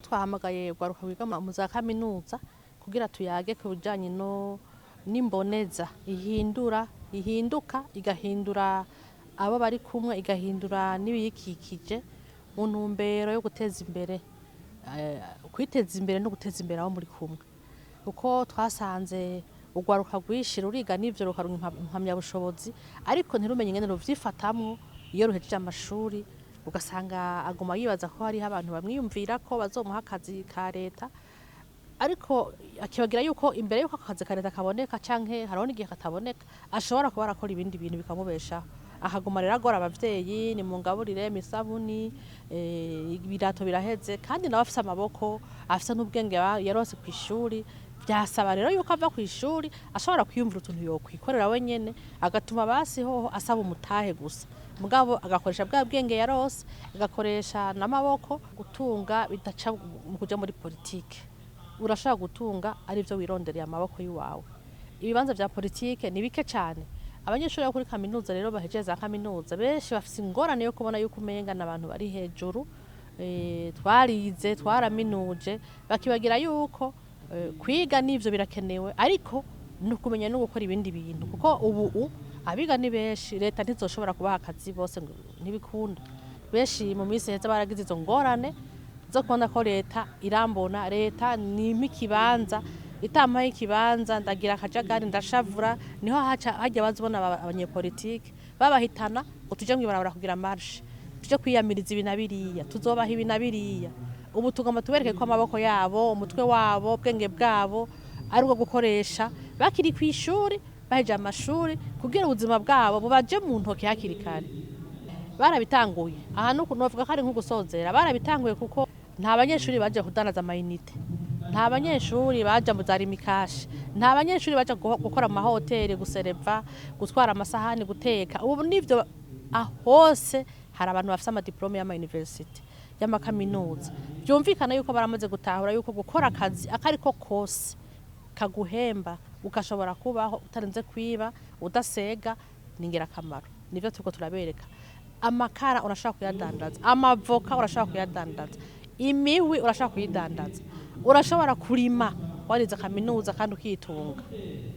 Twahamagaye urwaruka rwiga mu za kaminuza kugira tuyage ku bijanye n'imboneza ihinduka igahindura abo bari kumwe igahindura n'ibiyikikije mu ntumbero yo guteza imbere kwiteza imbere no guteza imbere abo muri kumwe, kuko twasanze urwaruka rwishi ruriga n'ivyo rukaronka impamyabushobozi ariko ntirumenye ingene ruvyifatamwo iyo ruhejeje amashuri, ugasanga aguma yibaza ko hariho abantu bamwiyumvira ko bazomuha akazi ka leta, ariko akibagira yuko imbere yuko akazi ka leta kaboneka canke hariho n'igihe kataboneka ashobora kuba arakora ibindi bintu bikamubeshaho, akaguma rero agora abavyeyi ni mungaburire misabuni ibirato biraheze kandi nawe afise amaboko afise n'ubwenge yarose kw'ishuri, vyasaba rero yuko ava kw'ishuri ashobora kwiyumvira utuntu yokwikorera wenyene agatuma basi hoho asaba umutahe gusa mugabo agakoresha bwa bwenge yarose agakoresha n'amaboko gutunga bidaca mu kuja muri politike, urashobora gutunga arivyo wirondereye amaboko yiwawe. Ibibanza vya politike ni bike cane, abanyeshuri bo kuri kaminuza rero bahejeje za kaminuza benshi bafise ingorane yo kubona yuko umenga n'abantu bari hejuru, twarize twaraminuje bakibagira yuko kwiga n'ivyo birakenewe ariko nukumenya no gukora ibindi bintu, kuko ubu abiga ni benshi leta ntizoshobora kubaha akazi bose ngo ntibikunda, benshi mu minsi heza baragize izo ngorane zo kubona ko leta irambona, leta nimpa ikibanza itampaye ikibanza ndagira akajagari ndashavura, niho hajya bazibona abanyepolitike babahitana ngo tuje mwibarabara kugira marche tuje kwiyamiriza ibi na biriya tuzobaha ibi na biriya, ubu tugomba tubereke ko amaboko yabo umutwe wabo ubwenge bwabo ari ubwo gukoresha bakiri kw'ishuri baheje amashuri kugira ubuzima bwabo bubaje mu ntoke hakiri kare. Barabitanguye aha novuga ko ari nko gusozera, barabitanguye kuko nta banyeshuri baje kudandaza amayinite, nta banyeshuri baja mu za rimikashi, nta banyeshuri baja gukora mu mahoteli gusereva gutwara amasahani guteka, ubu nivyo hose hari abantu bafise amadiplome y'ama university y'amakaminuza, vyumvikana yuko baramaze gutahura yuko gukora akazi akariko kose kaguhemba ukashobora kubaho utarinze kwiba udasega n'ingirakamaro, nivyo turiko turabereka. Amakara urashaka kuyadandaza, amavoka urashaka kuyadandaza, imihwi urashaka kuyidandaza, urashobora kurima warize kaminuza kandi ukitunga.